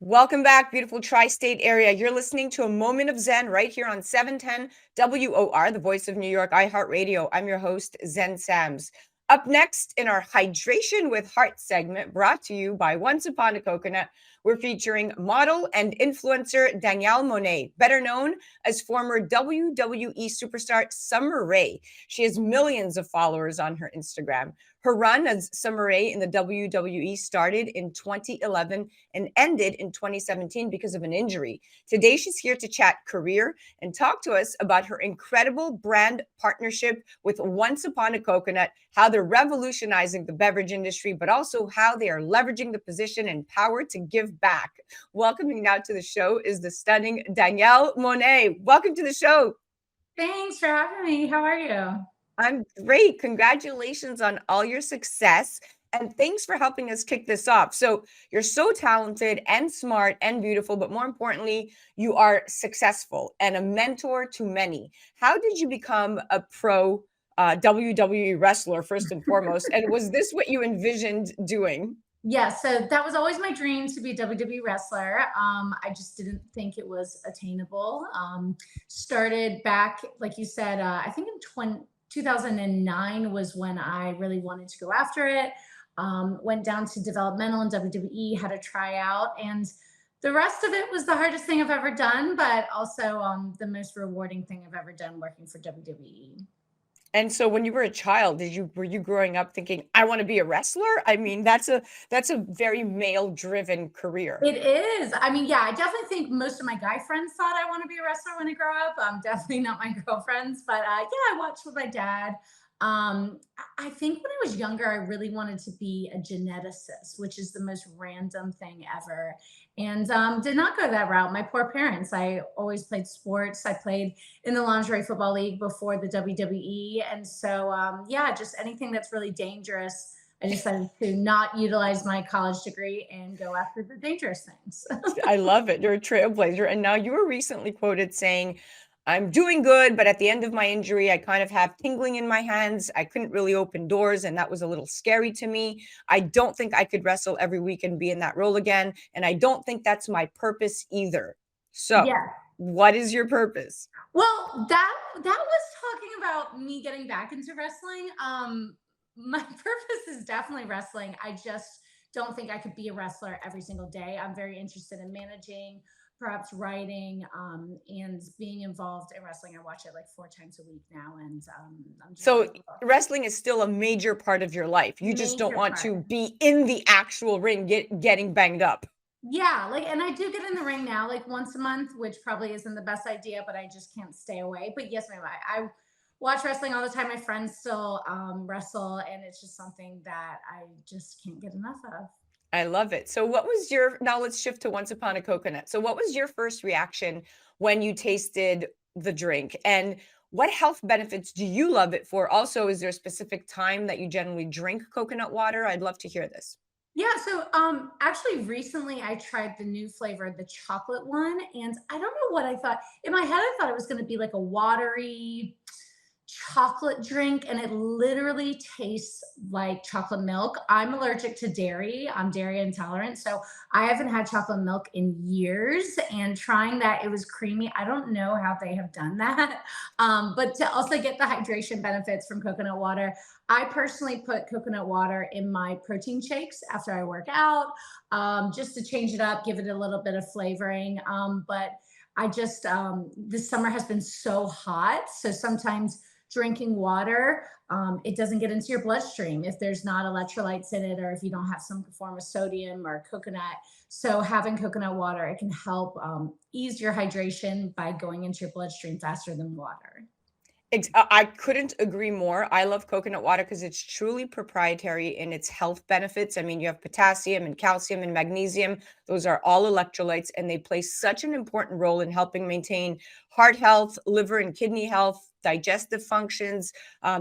Welcome back, beautiful tri-state area. You're listening to A Moment of Zen right here on 710 WOR, the voice of New York, iHeartRadio. I'm your host, Zen Sams. Up next in our Hydration with Heart segment, brought to you by Once Upon a Coconut, we're featuring model and influencer Danielle Moinet, better known as former WWE Superstar Summer Rae. She has millions of followers on her Instagram. Her run as Summer Rae in the WWE started in 2011 and ended in 2017 because of an injury. Today, she's here to chat career and talk to us about her incredible brand partnership with Once Upon a Coconut, how they're revolutionizing the beverage industry, but also how they are leveraging the position and power to give back. Welcoming now to the show is the stunning Danielle Moinet. Welcome to the show. Thanks for having me. How are you? I'm great. Congratulations on all your success. And thanks for helping us kick this off. So, you're so talented and smart and beautiful, but more importantly, you are successful and a mentor to many. How did you become a pro WWE wrestler, first and foremost? And was this what you envisioned doing? Yeah, so that was always my dream to be a WWE wrestler. I just didn't think it was attainable. Started back, like you said, I think in 2009 was when I really wanted to go after it. Went down to developmental in WWE, had a tryout, and the rest of it was the hardest thing I've ever done, but also the most rewarding thing I've ever done working for WWE. And so when you were a child, were you growing up thinking, I want to be a wrestler? I mean, that's a very male-driven career. It is. I mean, yeah, I definitely think most of my guy friends thought I want to be a wrestler when I grow up. Definitely not my girlfriends, but yeah, I watched with my dad. I think when I was younger, I really wanted to be a geneticist, which is the most random thing ever, and did not go that route. My poor parents. I always played sports. I played in the lingerie football league before the WWE, and so yeah, just anything that's really dangerous. I decided to not utilize my college degree and go after the dangerous things. I love it. You're a trailblazer. And now you were recently quoted saying, I'm doing good, but at the end of my injury, I kind of have tingling in my hands. I couldn't really open doors, and that was a little scary to me. I don't think I could wrestle every week and be in that role again. And I don't think that's my purpose either. So, Yeah. what is your purpose? Well, that was talking about me getting back into wrestling. My purpose is definitely wrestling. I just don't think I could be a wrestler every single day. I'm very interested in managing, perhaps writing, and being involved in wrestling. I watch it like 4 times a week now, and I'm just So, really wrestling is still a major part of your life. You just don't major want part. to be in the actual ring getting banged up. Yeah, like, and I do get in the ring now, like once a month, which probably isn't the best idea, but I just can't stay away. But yes, ma'am, I watch wrestling all the time. My friends still wrestle, and it's just something that I just can't get enough of. I love it. So what was your now let's shift to Once Upon a Coconut. So what was your first reaction when you tasted the drink? And what health benefits do you love it for? Also, is there a specific time that you generally drink coconut water? I'd love to hear this. Yeah, so actually recently I tried the new flavor, the chocolate one, and I don't know what I thought. In my head, I thought it was going to be like a watery chocolate drink, and it literally tastes like chocolate milk. I'm allergic to dairy. I'm dairy intolerant, so I haven't had chocolate milk in years, and trying that, it was creamy. I don't know how they have done that. But to also get the hydration benefits from coconut water, I personally put coconut water in my protein shakes after I work out, just to change it up, give it a little bit of flavoring. But I just this summer has been so hot, so sometimes drinking water, it doesn't get into your bloodstream if there's not electrolytes in it, or if you don't have some form of sodium or coconut. So having coconut water, it can help ease your hydration by going into your bloodstream faster than water. I couldn't agree more. I love coconut water because it's truly proprietary in its health benefits. I mean, you have potassium and calcium and magnesium. Those are all electrolytes, and they play such an important role in helping maintain heart health, liver and kidney health, digestive functions,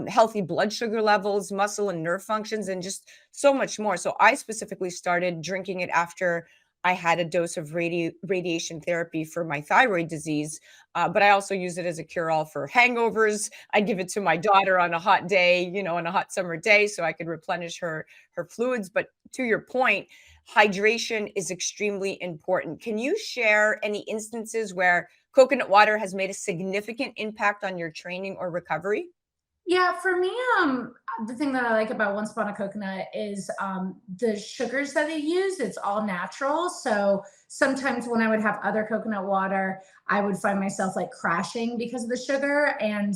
healthy blood sugar levels, muscle and nerve functions, and just so much more. So I specifically started drinking it after I had a dose of radiation therapy for my thyroid disease, but I also use it as a cure-all for hangovers. I give it to my daughter on a hot day, on a hot summer day, so I could replenish her fluids. But to your point, hydration is extremely important. Can you share any instances where coconut water has made a significant impact on your training or recovery? Yeah, for me, the thing that I like about Once Upon a Coconut is the sugars that they use. It's all natural. So sometimes when I would have other coconut water, I would find myself like crashing because of the sugar. And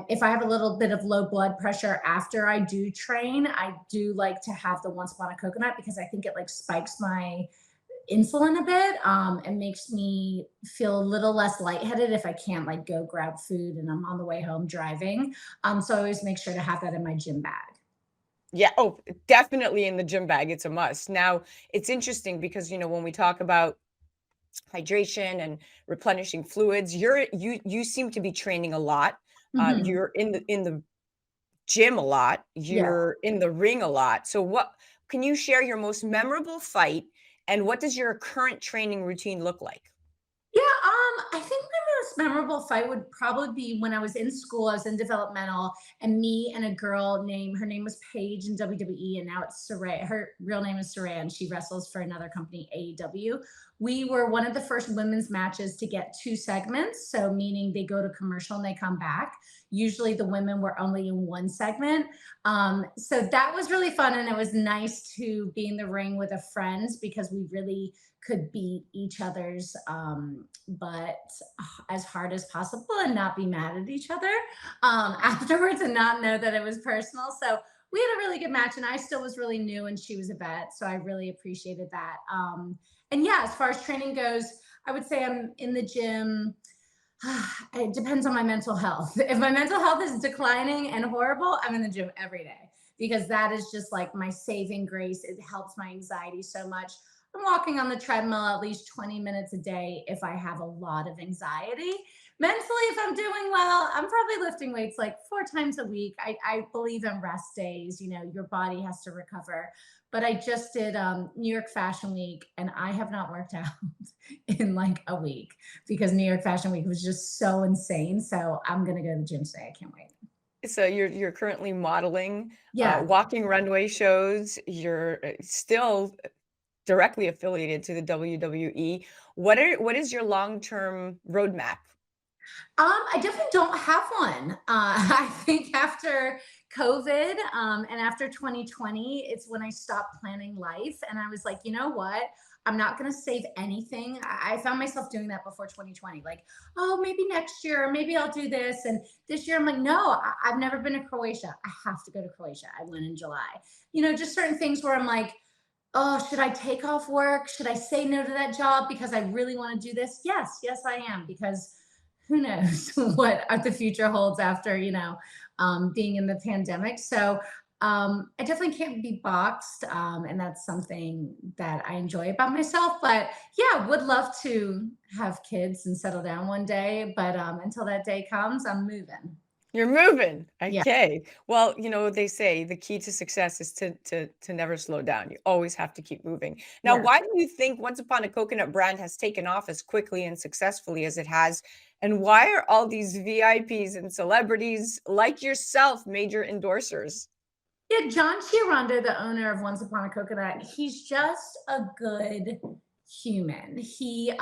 if I have a little bit of low blood pressure after I do train, I do like to have the Once Upon a Coconut because I think it like spikes my insulin a bit, and makes me feel a little less lightheaded if I can't like go grab food and I'm on the way home driving. So I always make sure to have that in my gym bag. Yeah, oh, definitely in the gym bag, it's a must. Now, it's interesting because, when we talk about hydration and replenishing fluids, you seem to be training a lot. Hmm. You're in the gym a lot. Yeah. You're in the ring a lot. So what can you share your most memorable fight and what does your current training routine look like? Yeah, I think my most memorable fight would probably be when I was in school. I was in developmental, and me and a girl named her name was Paige in WWE, and now it's Saray. Her real name is Saray, and she wrestles for another company, AEW. We were one of the first women's matches to get two segments, so meaning they go to commercial and they come back. Usually, the women were only in one segment, so that was really fun, and it was nice to be in the ring with a friend because we really could beat each other's but as hard as possible and not be mad at each other afterwards and not know that it was personal. So we had a really good match, and I still was really new and she was a vet. So I really appreciated that. And yeah, as far as training goes, I would say I'm in the gym. It depends on my mental health. If my mental health is declining and horrible, I'm in the gym every day because that is just like my saving grace. It helps my anxiety so much. I'm walking on the treadmill at least 20 minutes a day if I have a lot of anxiety. Mentally, if I'm doing well, I'm probably lifting weights like 4 times a week. I believe in rest days. Your body has to recover. But I just did New York Fashion Week, and I have not worked out in like a week because New York Fashion Week was just so insane. So I'm gonna go to the gym today. I can't wait. So you're currently modeling, Yeah. walking runway shows. You're still directly affiliated to the WWE. What is your long-term roadmap? I definitely don't have one. I think after COVID, and after 2020, it's when I stopped planning life. And I was like, you know what? I'm not going to save anything. I found myself doing that before 2020. Like, oh, maybe next year, maybe I'll do this. And this year, I'm like, no, I've never been to Croatia. I have to go to Croatia. I went in July. Just certain things where I'm like, oh, should I take off work? Should I say no to that job because I really want to do this? Yes, I am, because who knows what the future holds after, being in the pandemic. So I definitely can't be boxed. And that's something that I enjoy about myself. But yeah, would love to have kids and settle down one day. But until that day comes, I'm moving. You're moving. Yeah. Okay. Well, they say the key to success is to never slow down. You always have to keep moving. Now, Yeah. why do you think Once Upon a Coconut brand has taken off as quickly and successfully as it has? And why are all these VIPs and celebrities like yourself major endorsers? Yeah, John Chiarondo, the owner of Once Upon a Coconut, he's just a good human. He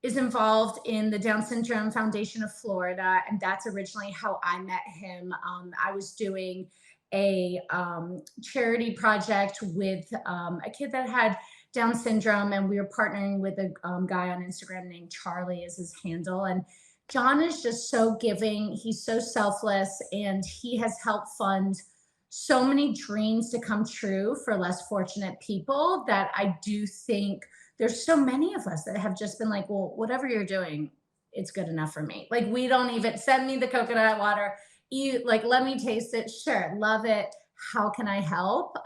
is involved in the Down Syndrome Foundation of Florida, and that's originally how I met him. I was doing a charity project with a kid that had Down syndrome, and we were partnering with a guy on Instagram named Charlie is his handle. And John is just so giving. He's so selfless, and he has helped fund so many dreams to come true for less fortunate people that I do think there's so many of us that have just been like, well, whatever you're doing, it's good enough for me. Like, we don't even send me the coconut water. Like, let me taste it. Sure, love it. How can I help?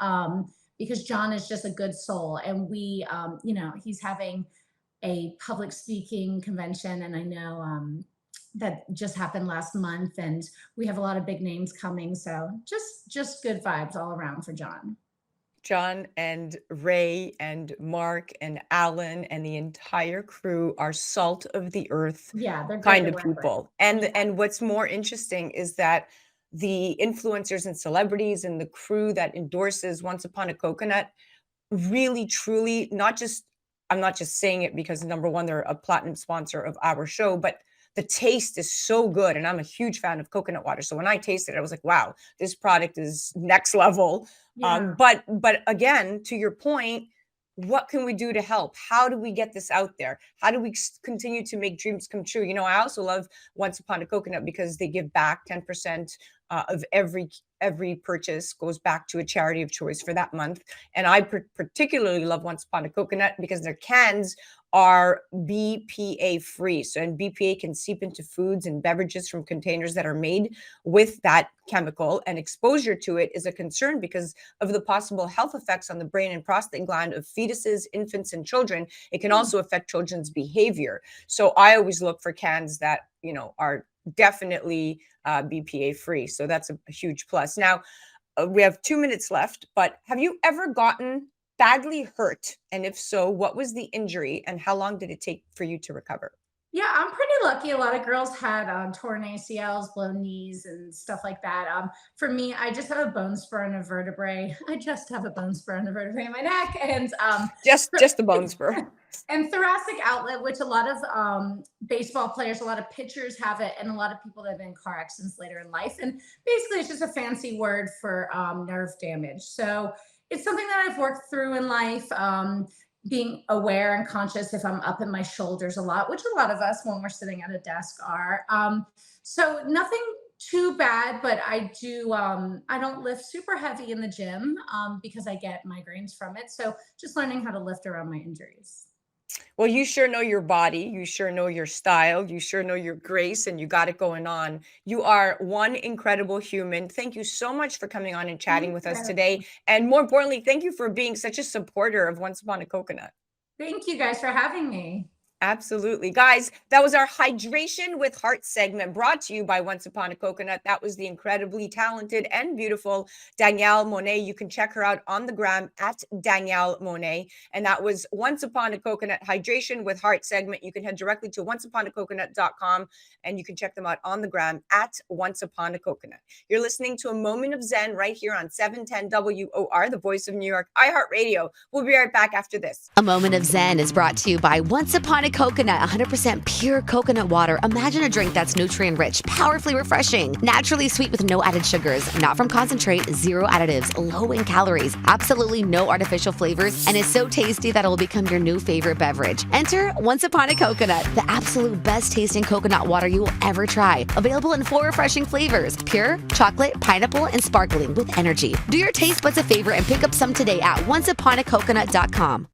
Because John is just a good soul, and he's having a public speaking convention, and I know that just happened last month, and we have a lot of big names coming. So just good vibes all around for John. John and Ray and Mark and Alan and the entire crew are salt of the earth Yeah, they're great kind to of work with. people. And what's more interesting is that the influencers and celebrities and the crew that endorses Once Upon a Coconut really, truly, I'm not just saying it because number one, they're a platinum sponsor of our show, but the taste is so good. And I'm a huge fan of coconut water. So when I tasted it, I was like, wow, this product is next level. Yeah. But again, to your point, what can we do to help? How do we get this out there? How do we continue to make dreams come true? I also love Once Upon a Coconut because they give back 10% of every purchase goes back to a charity of choice for that month. And I particularly love Once Upon a Coconut because their cans are BPA free. So, and BPA can seep into foods and beverages from containers that are made with that chemical, and exposure to it is a concern because of the possible health effects on the brain and prostate gland of fetuses, infants, and children. It can also affect children's behavior. So I always look for cans that, are definitely BPA free. So that's a huge plus. Now, we have 2 minutes left, but have you ever gotten badly hurt? And if so, what was the injury and how long did it take for you to recover? Yeah, I'm pretty lucky. A lot of girls had torn ACLs, blown knees, and stuff like that. For me, I just have a bone spur and a vertebrae. I just have a bone spur and a vertebrae in my neck, and Just the bone spur. and thoracic outlet, which a lot of baseball players, a lot of pitchers have it, and a lot of people that have been in car accidents later in life. And basically, it's just a fancy word for nerve damage. So it's something that I've worked through in life. Being aware and conscious if I'm up in my shoulders a lot, which a lot of us when we're sitting at a desk are. So nothing too bad, but I don't lift super heavy in the gym because I get migraines from it. So just learning how to lift around my injuries. Well, you sure know your body. You sure know your style. You sure know your grace, and you got it going on. You are one incredible human. Thank you so much for coming on and chatting Thank with us you. today. And more importantly, thank you for being such a supporter of Once Upon a Coconut. Thank you guys for having me. Absolutely. Guys, that was our Hydration with Heart segment brought to you by Once Upon a Coconut. That was the incredibly talented and beautiful Danielle Moinet. You can check her out on the gram at Danielle Moinet. And that was Once Upon a Coconut Hydration with Heart segment. You can head directly to onceuponacoconut.com and you can check them out on the gram at Once Upon a Coconut. You're listening to A Moment of Zen right here on 710 WOR, the voice of New York, iHeartRadio. We'll be right back after this. A Moment of Zen is brought to you by Once Upon a Coconut, 100% pure coconut water. Imagine a drink that's nutrient rich, powerfully refreshing, naturally sweet with no added sugars, not from concentrate, zero additives, low in calories, absolutely no artificial flavors, and is so tasty that it will become your new favorite beverage. Enter Once Upon a Coconut, the absolute best tasting coconut water you will ever try. Available in 4 refreshing flavors: pure, chocolate, pineapple, and sparkling with energy. Do your taste buds a favor and pick up some today at onceuponacoconut.com.